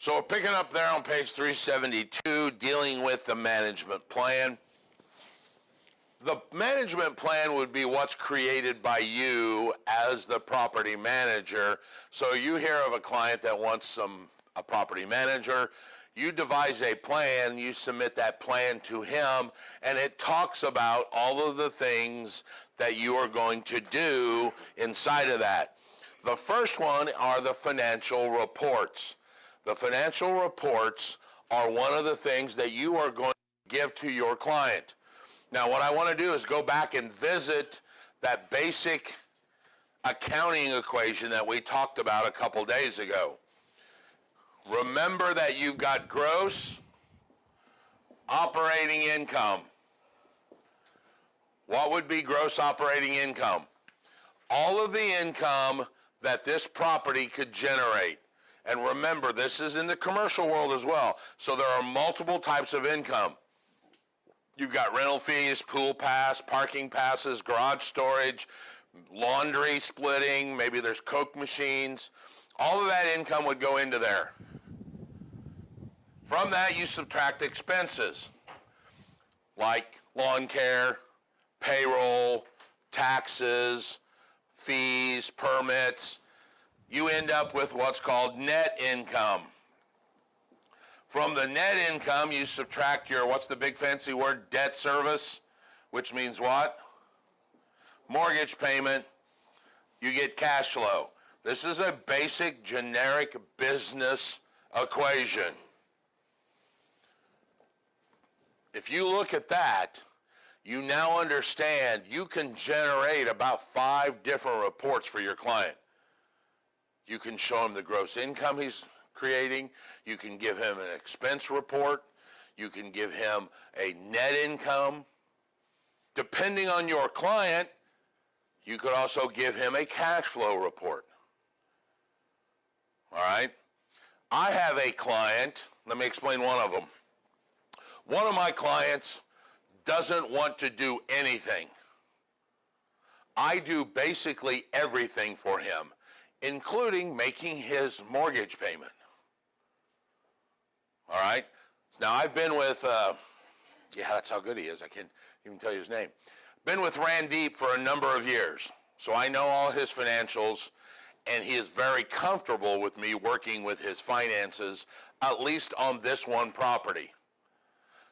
So we're picking up there on page 372, dealing with the management plan. The management plan would be what's created by you as the property manager. So you hear of a client that wants a property manager. You devise a plan, you submit that plan to him, and it talks about all of the things that you are going to do inside of that. The first one are the financial reports. The financial reports are one of the things that you are going to give to your client. Now, what I want to do is go back and visit that basic accounting equation that we talked about a couple days ago. Remember that you've got gross operating income. What would be gross operating income? All of the income that this property could generate. And remember, this is in the commercial world as well. So there are multiple types of income. You've got rental fees, pool pass, parking passes, garage storage, laundry splitting, maybe there's Coke machines. All of that income would go into there. From that, you subtract expenses like lawn care, payroll, taxes, fees, permits. You end up with what's called net income. From the net income, you subtract your, what's the big fancy word, debt service, which means what? Mortgage payment. You get cash flow. This is a basic generic business equation. If you look at that, you now understand you can generate about 5 different reports for your client. You can show him the gross income he's creating. You can give him an expense report. You can give him a net income. Depending on your client, you could also give him a cash flow report. All right? I have a client. Let me explain one of them. One of my clients doesn't want to do anything. I do basically everything for him, including making his mortgage payment. All right? Now, I've been with, yeah, that's how good he is. I can't even tell you his name. Been with Randeep for a number of years, so I know all his financials, and he is very comfortable with me working with his finances, at least on this one property.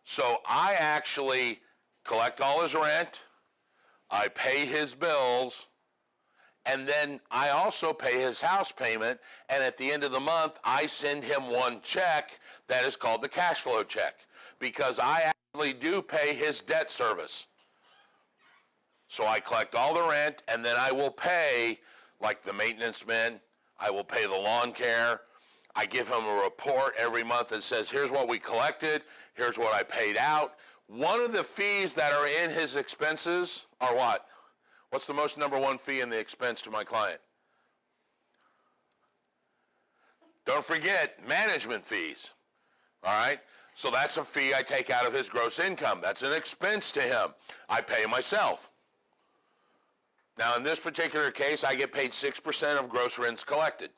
So I actually collect all his rent, I pay his bills, and then I also pay his house payment, and at the end of the month, I send him one check that is called the cash flow check, because I actually do pay his debt service. So I collect all the rent, and then I will pay, like the maintenance men, I will pay the lawn care. I give him a report every month that says, here's what we collected, here's what I paid out. One of the fees that are in his expenses are what? What's the most number one fee in the expense to my client? Don't forget management fees. All right? So that's a fee I take out of his gross income. That's an expense to him. I pay myself. Now, in this particular case, I get paid 6% of gross rents collected.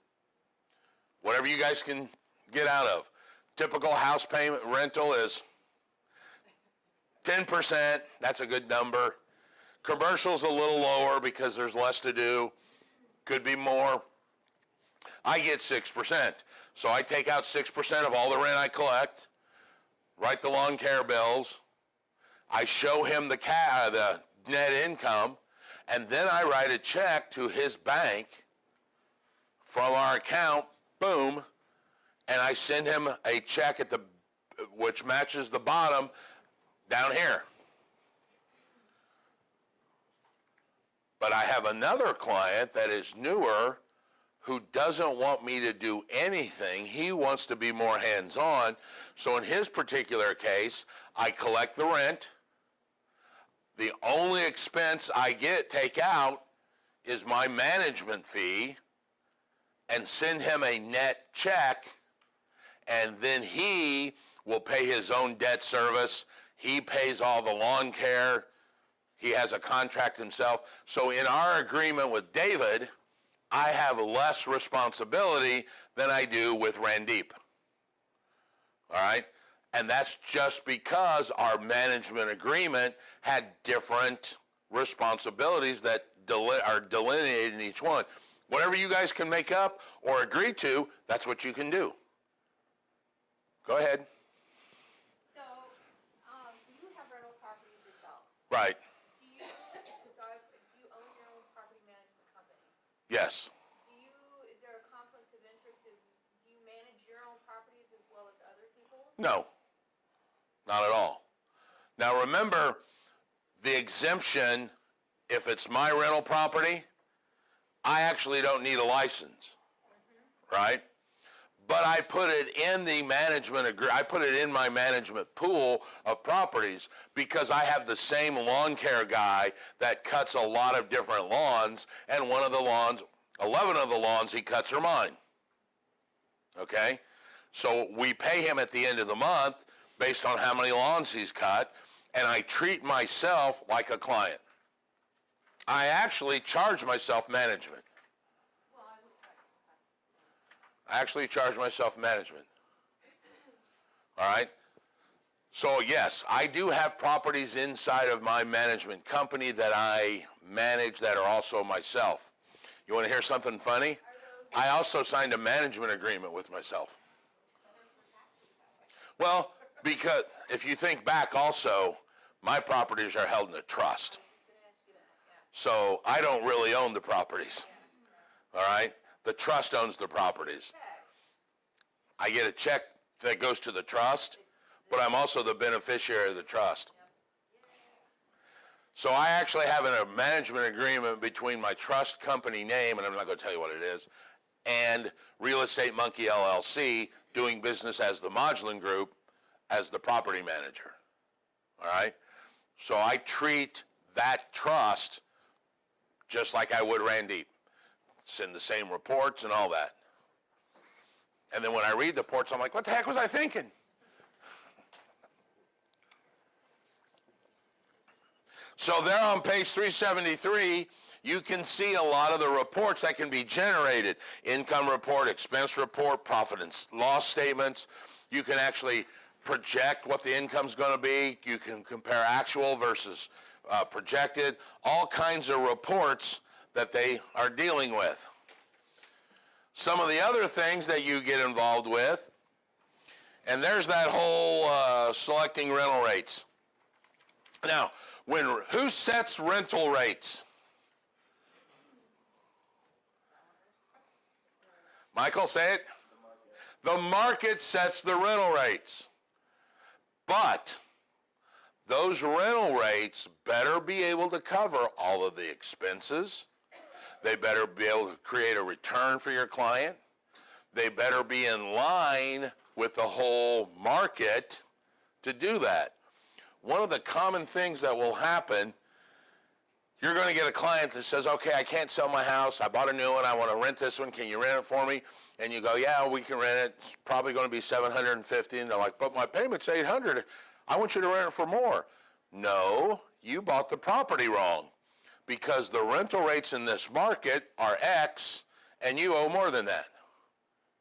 Whatever you guys can get out of. Typical house payment rental is 10%. That's a good number. Commercial's a little lower because there's less to do. Could be more. I get 6%. So I take out 6% of all the rent I collect, write the lawn care bills. I show him the net income, and then I write a check to his bank from our account, boom, and I send him a check at which matches the bottom down here. But I have another client that is newer who doesn't want me to do anything. He wants to be more hands-on. So in his particular case, I collect the rent. The only expense I take out is my management fee, and send him a net check, and then he will pay his own debt service. He pays all the lawn care. He has a contract himself. So in our agreement with David, I have less responsibility than I do with Randeep. all right? And that's just because our management agreement had different responsibilities that are delineated in each one. Whatever you guys can make up or agree to, that's what you can do. Go ahead. So, you have rental properties yourself. Right. Do you own your own property management company? Yes. Is there a conflict of interest? Do you manage your own properties as well as other people's? No, not at all. Now remember, the exemption, if it's my rental property, I actually don't need a license, right? But I put it in the I put it in my management pool of properties because I have the same lawn care guy that cuts a lot of different lawns, and 11 of the lawns he cuts are mine. Okay? So we pay him at the end of the month based on how many lawns he's cut, and I treat myself like a client. I actually charge myself management. I actually charge myself management. All right? So yes, I do have properties inside of my management company that I manage that are also myself. You want to hear something funny? I also signed a management agreement with myself. Well, because if you think back also, my properties are held in a trust. So I don't really own the properties. All right? The trust owns the properties. I get a check that goes to the trust, but I'm also the beneficiary of the trust. So I actually have a management agreement between my trust company name, and I'm not going to tell you what it is, and Real Estate Monkey LLC, doing business as the Modulin Group, as the property manager. All right? So I treat that trust just like I would Randeep. Send the same reports and all that. And then when I read the reports, I'm like, what the heck was I thinking? So there on page 373, you can see a lot of the reports that can be generated. Income report, expense report, profit and loss statements. You can actually project what the income's going to be. You can compare actual versus projected. All kinds of reports that they are dealing with. Some of the other things that you get involved with, and there's that whole selecting rental rates. Now, who sets rental rates? Michael, say it. The market sets the rental rates. But those rental rates better be able to cover all of the expenses. They better be able to create a return for your client. They better be in line with the whole market to do that. One of the common things that will happen, you're going to get a client that says, okay, I can't sell my house. I bought a new one. I want to rent this one. Can you rent it for me? And you go, yeah, we can rent it. It's probably going to be $750. And they're like, but my payment's $800. I want you to rent it for more. No, you bought the property wrong, because the rental rates in this market are X and you owe more than that.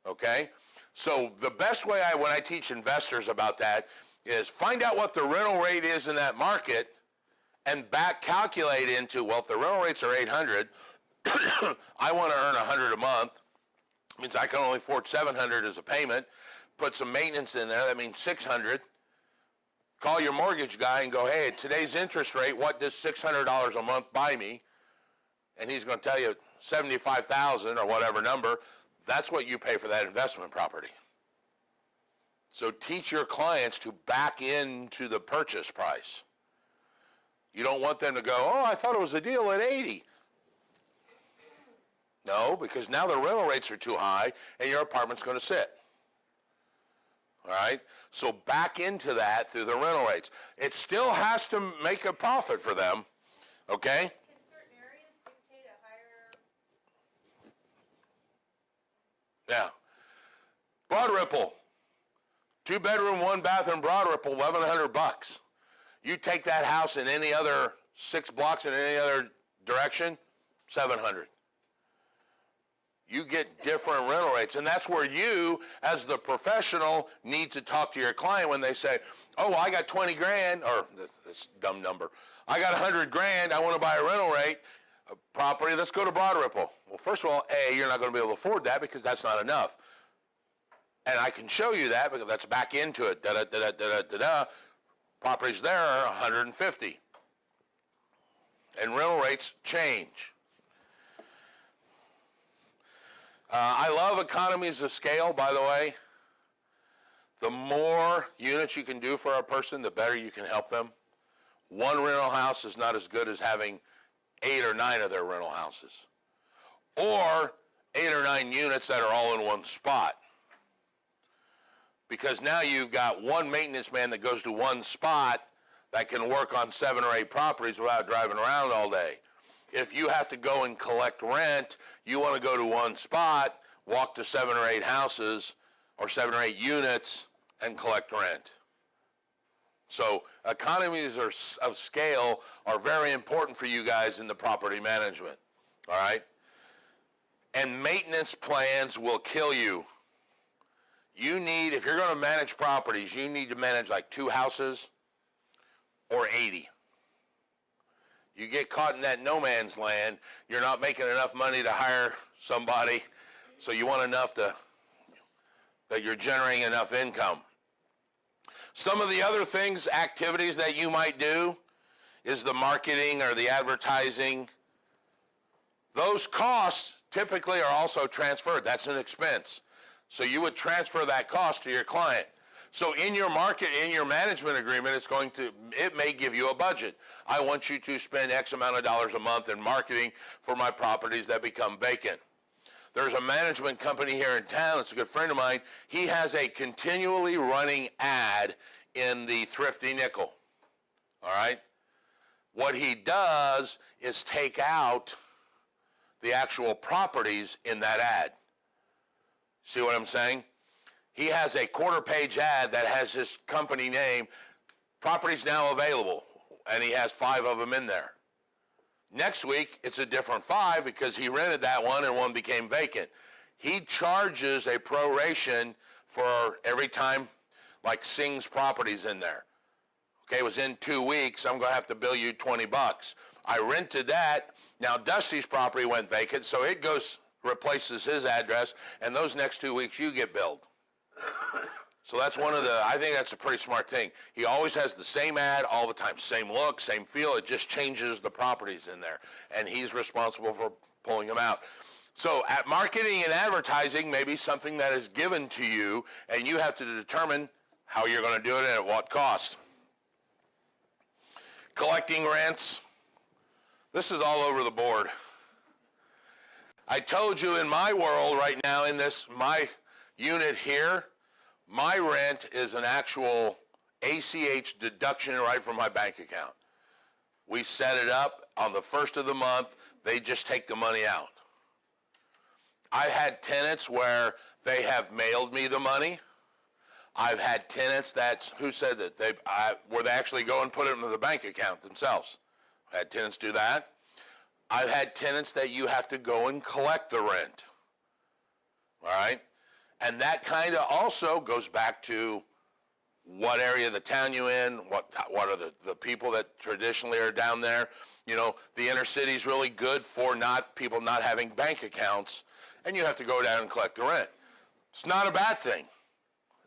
Okay? So the best way when I teach investors about that is find out what the rental rate is in that market and back calculate into, well, if the rental rates are $800, I want to earn $100 a month. It means I can only afford $700 as a payment. Put some maintenance in there. That means $600. Call your mortgage guy and go, hey, at today's interest rate, what does $600 a month buy me? And he's going to tell you $75,000 or whatever number. That's what you pay for that investment property. So teach your clients to back into the purchase price. You don't want them to go, oh, I thought it was a deal at 80. No, because now the rental rates are too high and your apartment's going to sit. All right? So back into that through the rental rates. It still has to make a profit for them. Okay? Can certain areas dictate a higher? Yeah. Broad Ripple. 2-bedroom, 1-bathroom Broad Ripple, $1,100. You take that house in any other 6 blocks in any other direction, $700. You get different rental rates, and that's where you, as the professional, need to talk to your client when they say, oh, well, I got 20 grand, or this dumb number, I got 100 grand, I want to buy a rental rate property, let's go to Broad Ripple. Well, first of all, A, you're not going to be able to afford that because that's not enough. And I can show you that because that's back into it. Da-da-da-da-da-da-da. Properties there are 150. And rental rates change. I love economies of scale, by the way. The more units you can do for a person, the better you can help them. One rental house is not as good as having 8 or 9 of their rental houses. Or 8 or 9 units that are all in one spot. Because now you've got one maintenance man that goes to one spot that can work on 7 or 8 properties without driving around all day. If you have to go and collect rent, you want to go to one spot, walk to 7 or 8 houses or 7 or 8 units and collect rent. So economies of scale are very important for you guys in the property management, all right? And maintenance plans will kill you. You need, if you're going to manage properties, you need to manage like 2 houses or 80. You get caught in that no man's land, you're not making enough money to hire somebody, so you want enough that you're generating enough income. Some of the other things, activities that you might do is the marketing or the advertising. Those costs typically are also transferred. That's an expense. So you would transfer that cost to your client. So in your in your management agreement, it may give you a budget. I want you to spend X amount of dollars a month in marketing for my properties that become vacant. There's a management company here in town, it's a good friend of mine. He has a continually running ad in the Thrifty Nickel, all right? What he does is take out the actual properties in that ad. See what I'm saying? He has a quarter-page ad that has his company name, properties now available, and he has 5 of them in there. Next week, it's a different 5 because he rented that one and one became vacant. He charges a proration for every time, like Singh's properties in there. Okay, it was in 2 weeks, I'm going to have to bill you $20. I rented that. Now Dusty's property went vacant, so it replaces his address, and those next 2 weeks you get billed. So that's I think that's a pretty smart thing. He always has the same ad all the time, same look, same feel, it just changes the properties in there, and he's responsible for pulling them out. So at marketing and advertising may be something that is given to you, and you have to determine how you're going to do it and at what cost. Collecting rents, this is all over the board. I told you in my world right now, in my unit here, my rent is an actual ACH deduction right from my bank account. We set it up on the first of the month. They just take the money out. I've had tenants where they have mailed me the money. I've had tenants who said that where they actually go and put it into the bank account themselves. I had tenants do that. I've had tenants that you have to go and collect the rent. All right? And that kind of also goes back to what area of the town you're in, what are the people that traditionally are down there. You know, the inner city is really good for people not having bank accounts, and you have to go down and collect the rent. It's not a bad thing.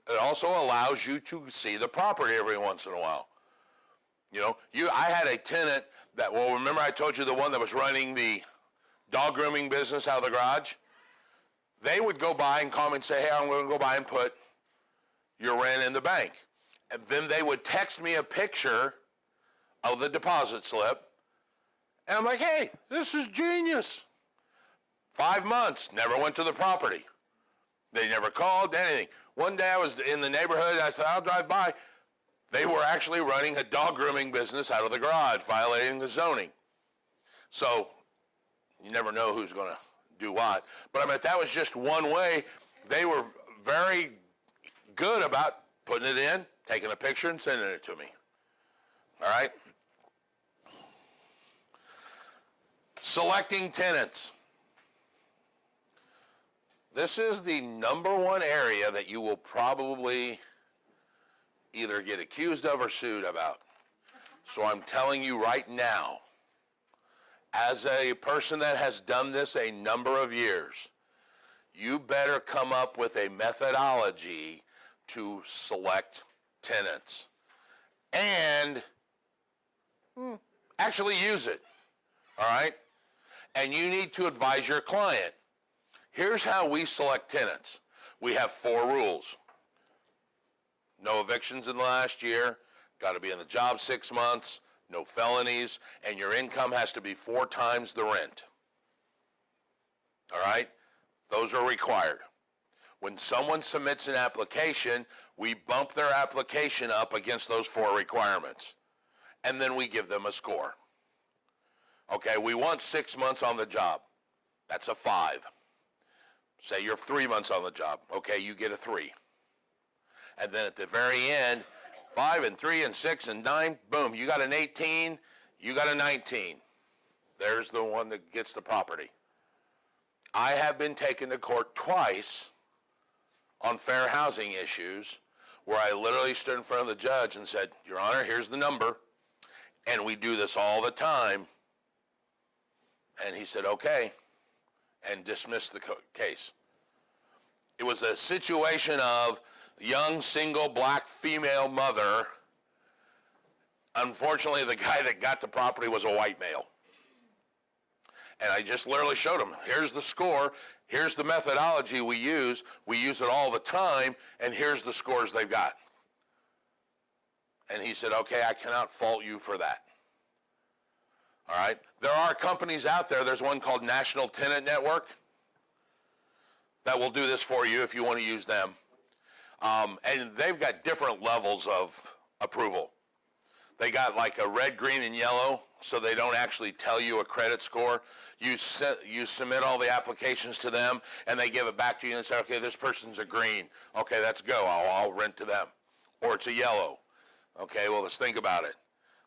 It also allows you to see the property every once in a while. You know, I had a tenant remember I told you the one that was running the dog grooming business out of the garage? They would go by and call me and say, hey, I'm going to go by and put your rent in the bank. And then they would text me a picture of the deposit slip. And I'm like, hey, this is genius. 5 months, never went to the property. They never called, anything. One day I was in the neighborhood, I said, I'll drive by. They were actually running a dog grooming business out of the garage, violating the zoning. So you never know who's going to do what. But I mean, that was just one way. They were very good about putting it in, taking a picture, and sending it to me. All right? Selecting tenants. This is the number one area that you will probably either get accused of or sued about. So I'm telling you right now, as a person that has done this a number of years, you better come up with a methodology to select tenants and actually use it, all right? And you need to advise your client. Here's how we select tenants. We have 4 rules. No evictions in the last year, got to be in the job 6 months, no felonies, and your income has to be 4 times the rent. All right? Those are required. When someone submits an application, we bump their application up against those 4 requirements, and then we give them a score. Okay, we want 6 months on the job. That's a 5. Say you're 3 months on the job. Okay, you get a 3. And then at the very end, 5 and 3 and 6 and 9, boom, you got an 18, you got a 19. There's the one that gets the property. I have been taken to court twice on fair housing issues where I literally stood in front of the judge and said, Your Honor, here's the number, and we do this all the time. And he said, okay, and dismissed the case. It was a situation of young, single, black, female mother. Unfortunately, the guy that got the property was a white male. And I just literally showed him, here's the score, here's the methodology we use it all the time, and here's the scores they've got. And he said, okay, I cannot fault you for that. All right? There are companies out there, there's one called National Tenant Network that will do this for you if you want to use them. And they've got different levels of approval. They got like a red, green, and yellow, so they don't actually tell you a credit score. You submit all the applications to them, and they give it back to you and say, okay, this person's a green. Okay, let's go. I'll rent to them. Or it's a yellow. Okay, well, let's think about it.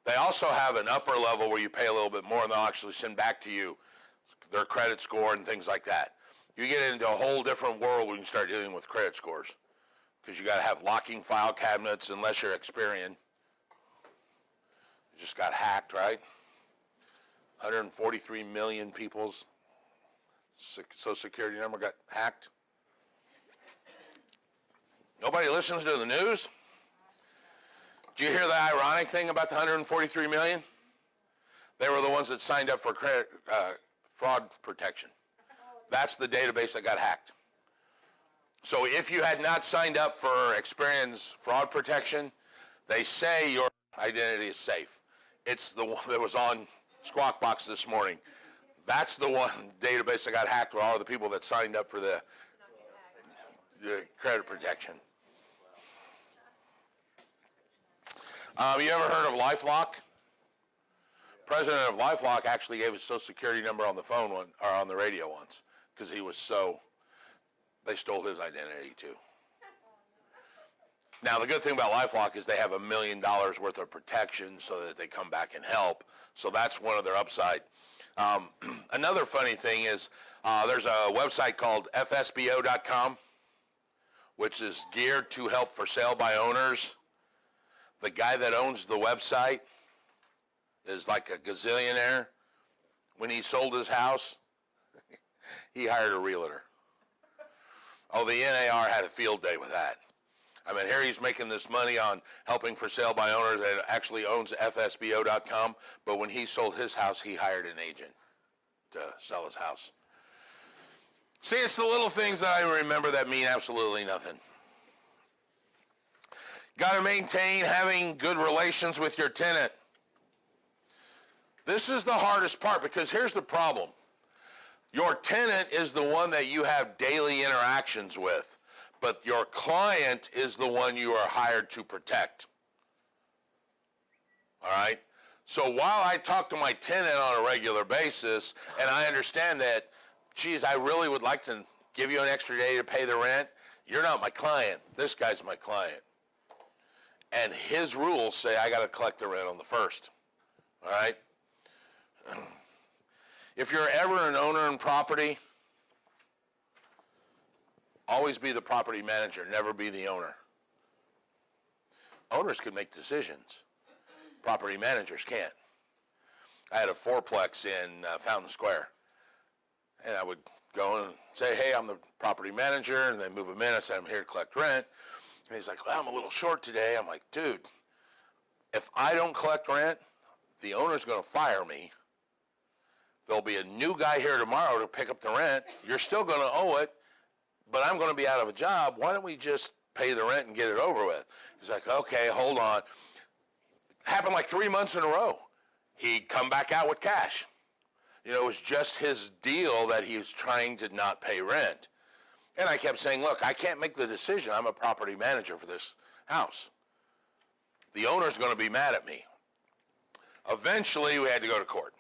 They also have an upper level where you pay a little bit more, and they'll actually send back to you their credit score and things like that. You get into a whole different world when you start dealing with credit scores, because you got to have locking file cabinets unless you're Experian. You just got hacked, right? 143 million people's Social Security number got hacked. Nobody listens to the news? Did you hear the ironic thing about the 143 million? They were the ones that signed up for credit fraud protection. That's the database that got hacked. So if you had not signed up for Experian's fraud protection, they say your identity is safe. It's the one that was on Squawk Box this morning. That's the one database that got hacked with all the people that signed up for the credit protection. You ever heard of LifeLock? President of LifeLock actually gave his Social Security number on the phone or on the radio once because he was so, they stole his identity too. Now, the good thing about LifeLock is they have $1 million worth of protection so that they come back and help. So that's one of their upside. Another funny thing is there's a website called fsbo.com, which is geared to help for sale by owners. The guy that owns the website is like a gazillionaire. When he sold his house, he hired a realtor. Oh, the NAR had a field day with that. I mean, here he's making this money on helping for sale by owners and actually owns FSBO.com, but when he sold his house, he hired an agent to sell his house. See, it's the little things that I remember that mean absolutely nothing. Got to maintain having good relations with your tenant. This is the hardest part because here's the problem. Your tenant is the one that you have daily interactions with, but your client is the one you are hired to protect. All right? So while I talk to my tenant on a regular basis, and I understand that, geez, I really would like to give you an extra day to pay the rent, you're not my client. This guy's my client. And his rules say I got to collect the rent on the 1st. All right? If you're ever an owner in property, Always be the property manager, never be the owner. Owners can make decisions. Property managers can't. I had a fourplex in Fountain Square, and I would go and say, hey, I'm the property manager, and they move them in. I said, I'm here to collect rent. And he's like, well, I'm a little short today. I'm like, dude, if I don't collect rent, the owner's going to fire me. There'll be a new guy here tomorrow to pick up the rent. You're still going to owe it, but I'm going to be out of a job. Why don't we just pay the rent and get it over with? He's like, okay, hold on. Happened like 3 months in a row. He'd come back out with cash. You know, it was just his deal that he was trying to not pay rent. And I kept saying, look, I can't make the decision. I'm a property manager for this house. The owner's going to be mad at me. Eventually, we had to go to court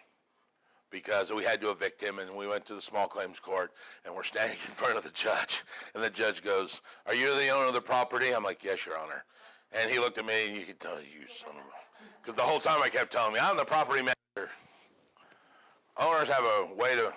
because we had to evict him, and we went to the small claims court, and we're standing in front of the judge, and the judge goes, are you the owner of the property? I'm like, yes, Your Honor. And he looked at me, and you could tell, you son of a... Because the whole time I kept telling me, I'm the property manager. Owners have a way to...